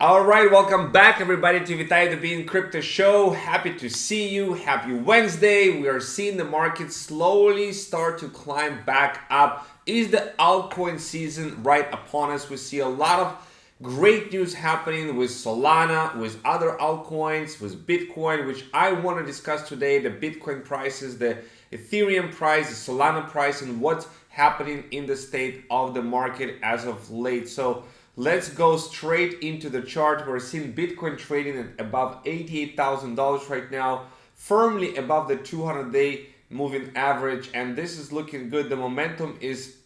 All right, welcome back, everybody, to Vitai the Bean Crypto Show. Happy to see you. Happy Wednesday. We are seeing the market slowly start to climb back up. Is the altcoin season right upon us? We see a lot of great news happening with Solana, with other altcoins, with Bitcoin, which I want to discuss today. The Bitcoin prices, the Ethereum price, the Solana price, and what's happening in the state of the market as of late. So let's go straight into the chart. We're seeing Bitcoin trading at above $88,000 right now, firmly above the 200-day moving average, and this is looking good. The momentum is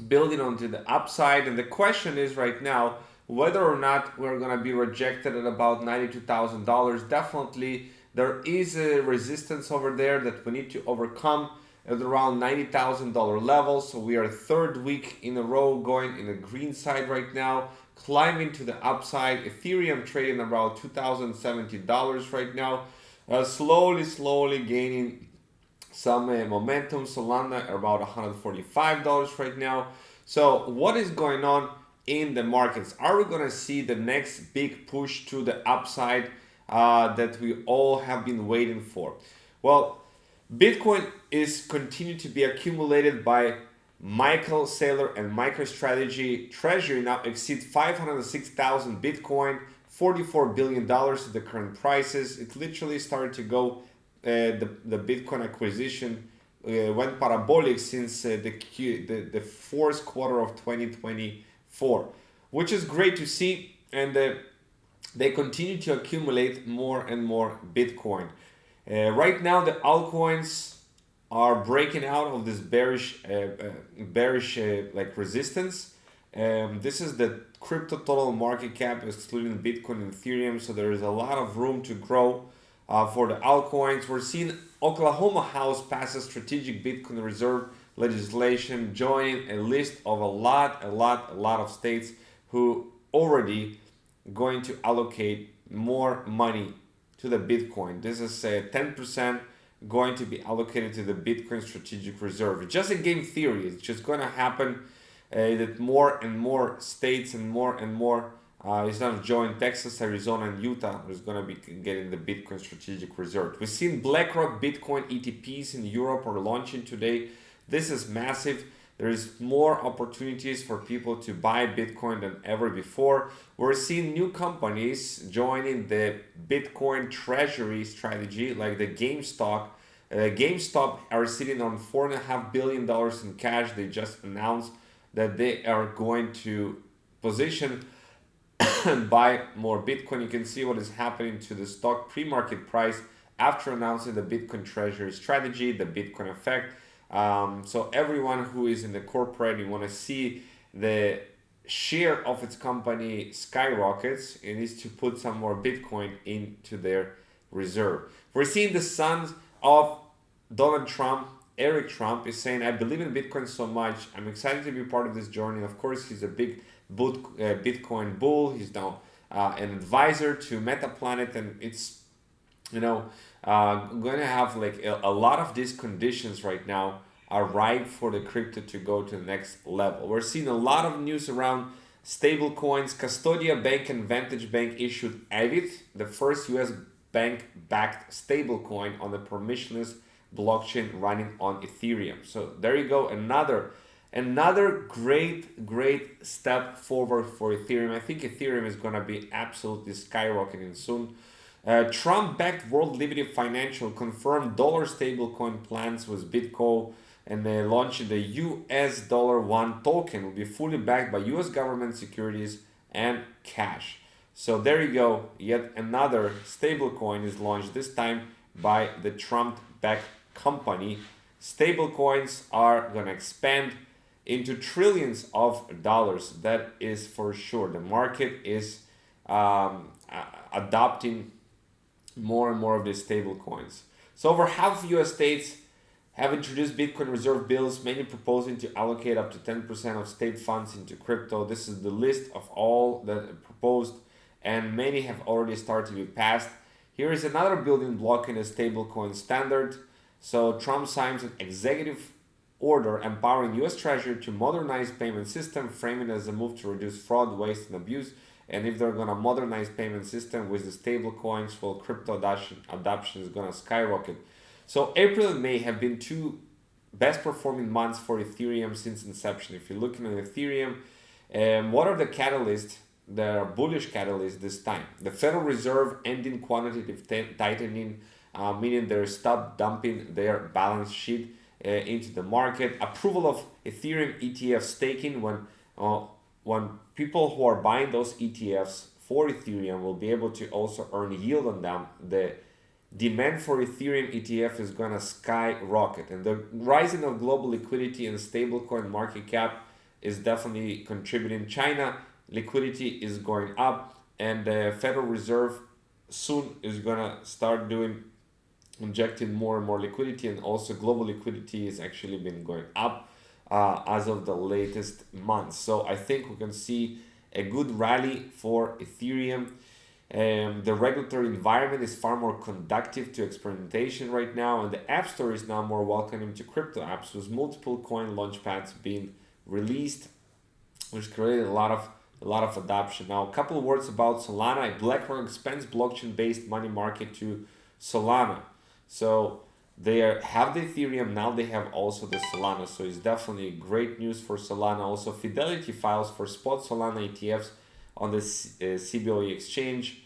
building onto the upside, and the question is right now whether or not we're going to be rejected at about $92,000. Definitely there is a resistance over there that we need to overcome at around $90,000 level. So we are third week in a row going in the green side right now, climbing to the upside. Ethereum trading around $2,070 right now, slowly gaining some momentum. Solana about $145 right now. So what is going on in the markets? Are we going to see the next big push to the upside that we all have been waiting for? Well, Bitcoin is continued to be accumulated by Michael Saylor and MicroStrategy. Treasury now exceeds 506,000 Bitcoin, $44 billion at the current prices. It literally started to go, the Bitcoin acquisition went parabolic since the fourth quarter of 2024, which is great to see. And they continue to accumulate more and more Bitcoin. Right now, the altcoins are breaking out of this bearish resistance. This is the crypto total market cap excluding Bitcoin and Ethereum. So there is a lot of room to grow for the altcoins. We're seeing Oklahoma House pass a strategic Bitcoin reserve legislation, joining a list of a lot of states who already going to allocate more money to the Bitcoin. This is 10% going to be allocated to the Bitcoin strategic reserve. It's just a game theory. It's just going to happen that more and more states and more it's not join Texas, Arizona, and Utah is going to be getting the Bitcoin strategic reserve. We've seen BlackRock Bitcoin ETPs in Europe are launching today. This is massive. There is more opportunities for people to buy Bitcoin than ever before. We're seeing new companies joining the Bitcoin treasury strategy, like the GameStop. GameStop are sitting on $4.5 billion in cash. They just announced that they are going to position and buy more Bitcoin. You can see what is happening to the stock pre-market price after announcing the Bitcoin treasury strategy, the Bitcoin effect. So everyone who is in the corporate, you want to see the share of its company skyrockets, it needs to put some more Bitcoin into their reserve. We're seeing the sons of Donald Trump. Eric Trump is saying, I believe in Bitcoin so much. I'm excited to be part of this journey. Of course, he's a big Bitcoin bull. He's now an advisor to MetaPlanet, and it's, going to have like a lot of these conditions right now are ripe for the crypto to go to the next level. We're seeing a lot of news around stable coins. Custodia Bank and Vantage Bank issued Avid, the first US bank-backed stable coin on the permissionless blockchain running on Ethereum. So there you go, another great step forward for Ethereum. I think Ethereum is going to be absolutely skyrocketing soon. Trump-backed World Liberty Financial confirmed dollar stablecoin plans with Bitco, and they launched the US Dollar One token. Will be fully backed by US government securities and cash. So there you go. Yet another stablecoin is launched, this time by the Trump-backed company. Stablecoins are going to expand into trillions of dollars. That is for sure. The market is adopting more and more of these stable coins. So over half of US states have introduced Bitcoin reserve bills, many proposing to allocate up to 10% of state funds into crypto. This is the list of all that are proposed, and many have already started to be passed. Here is another building block in a stablecoin standard. So Trump signs an executive order empowering US Treasury to modernize payment system, framing as a move to reduce fraud, waste, and abuse. And if they're gonna modernize payment system with the stable coins, well, crypto adoption is gonna skyrocket. So April and May have been two best performing months for Ethereum since inception. If you're looking at Ethereum, what are the catalysts? There are bullish catalysts this time. The Federal Reserve ending quantitative tightening, meaning they stop dumping their balance sheet into the market. Approval of Ethereum ETF staking, when people who are buying those ETFs for Ethereum will be able to also earn yield on them. The demand for Ethereum ETF is gonna skyrocket, and the rising of global liquidity and stablecoin market cap is definitely contributing. China liquidity is going up, and the Federal Reserve soon is gonna start injecting more and more liquidity, and also global liquidity has actually been going up as of the latest months. So I think we can see a good rally for Ethereum. The regulatory environment is far more conducive to experimentation right now, and the App Store is now more welcoming to crypto apps, with multiple coin launchpads being released, which created a lot of adoption. Now, a couple of words about Solana. BlackRock expands blockchain-based money market to Solana. So they have the Ethereum, now they have also the Solana. So it's definitely great news for Solana. Also, Fidelity files for spot Solana ETFs on the CBOE exchange,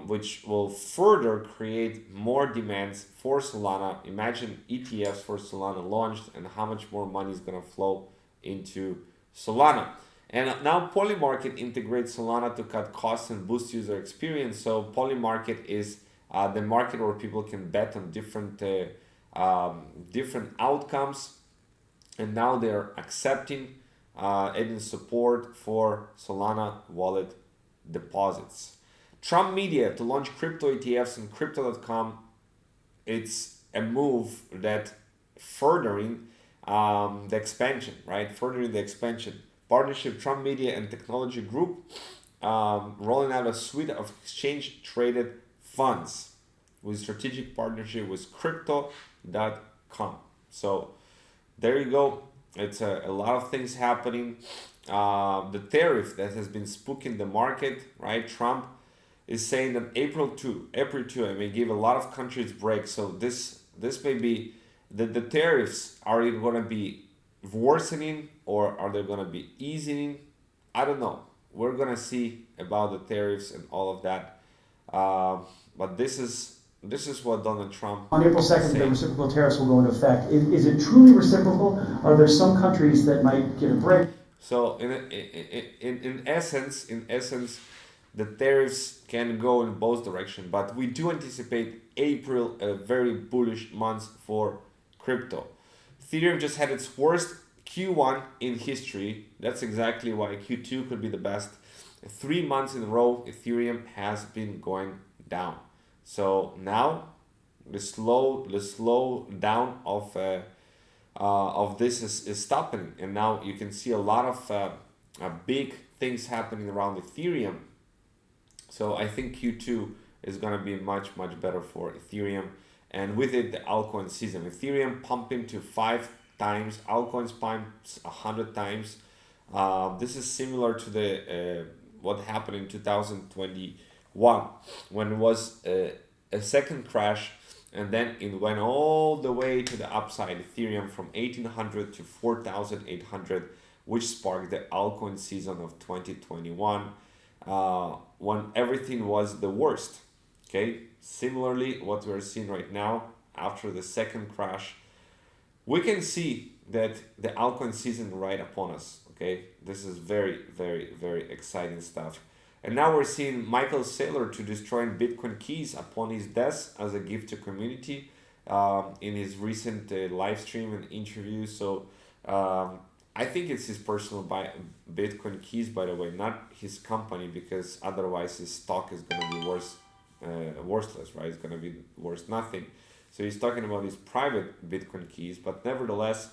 which will further create more demands for Solana. Imagine ETFs for Solana launched, and how much more money is going to flow into Solana. And now Polymarket integrates Solana to cut costs and boost user experience. So Polymarket is the market where people can bet on different outcomes, and now they're accepting and support for Solana wallet deposits. Trump Media to launch crypto ETFs and Crypto.com. It's a move that furthering the expansion, right? Furthering the expansion. Partnership, Trump Media and Technology Group rolling out a suite of exchange-traded funds with strategic partnership with Crypto.com. So there you go. It's a lot of things happening. The tariff that has been spooking the market, right? Trump is saying that April 2, I may give a lot of countries break. So this may be the tariffs are either going to be worsening or are they going to be easing? I don't know. We're going to see about the tariffs and all of that. But this is what Donald Trump on April 2nd, the reciprocal tariffs will go into effect. Is it truly reciprocal? Are there some countries that might get a break? So in essence, the tariffs can go in both directions. But we do anticipate April a very bullish month for crypto. Ethereum just had its worst Q1 in history. That's exactly why Q2 could be the best. 3 months in a row, Ethereum has been going down. So now the slow down of this is stopping, and now you can see a lot of big things happening around Ethereum. So I think Q2 is gonna be much better for Ethereum, and with it the altcoin season. Ethereum pumping to 5 times, altcoins pumps 100 times. This is similar to the what happened in 2021 when it was a second crash, and then it went all the way to the upside. Ethereum from 1800 to 4800, which sparked the altcoin season of 2021, when everything was the worst. Okay, similarly what we're seeing right now after the second crash, we can see that the altcoin season right upon us. Okay, this is very exciting stuff. And now we're seeing Michael Saylor to destroying Bitcoin keys upon his death as a gift to community in his recent live stream and interview. So I think it's his personal Bitcoin keys, by the way, not his company, because otherwise his stock is going to be worthless, right? It's going to be worth nothing. So he's talking about his private Bitcoin keys, but nevertheless,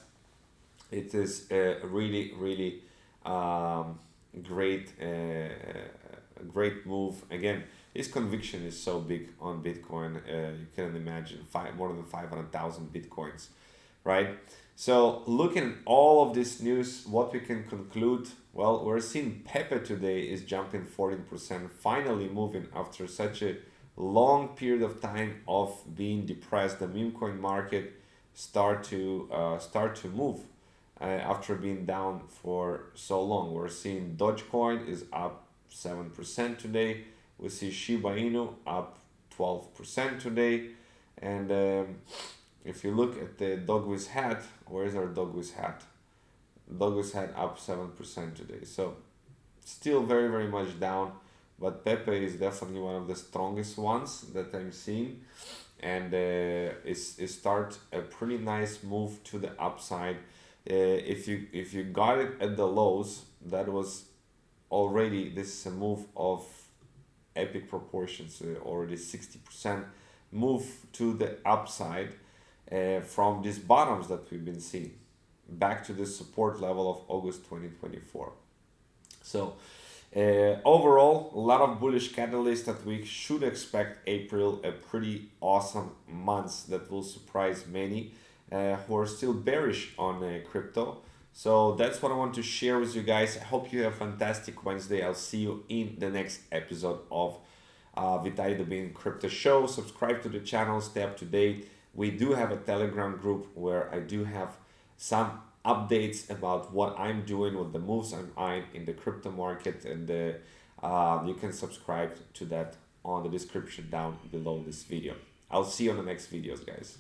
it is a really great move. Again, his conviction is so big on Bitcoin. You can imagine more than 500,000 Bitcoins. right? So looking at all of this news, what we can conclude, well, we're seeing Pepe today is jumping 14%, finally moving after such a long period of time of being depressed. The meme coin market start to move after being down for so long. We're seeing Dogecoin is up 7% today. We see Shiba Inu up 12% today, and if you look at the Dogwiz hat, where's our Dogwiz hat? Dogwiz hat up 7% today. So still very, very much down, but Pepe is definitely one of the strongest ones that I'm seeing, and it start a pretty nice move to the upside. If you got it at the lows, that was already, this is a move of epic proportions, already 60% move to the upside from these bottoms that we've been seeing back to the support level of August 2024. So overall, a lot of bullish catalysts that we should expect April, a pretty awesome month that will surprise many who are still bearish on crypto. So that's what I want to share with you guys. I hope you have a fantastic Wednesday. I'll see you in the next episode of Vitaly the Bean Crypto Show. Subscribe to the channel, stay up to date. We do have a Telegram group where I do have some updates about what I'm doing, what the moves I'm eyeing in the crypto market, and you can subscribe to that on the description down below this video. I'll see you on the next videos, guys.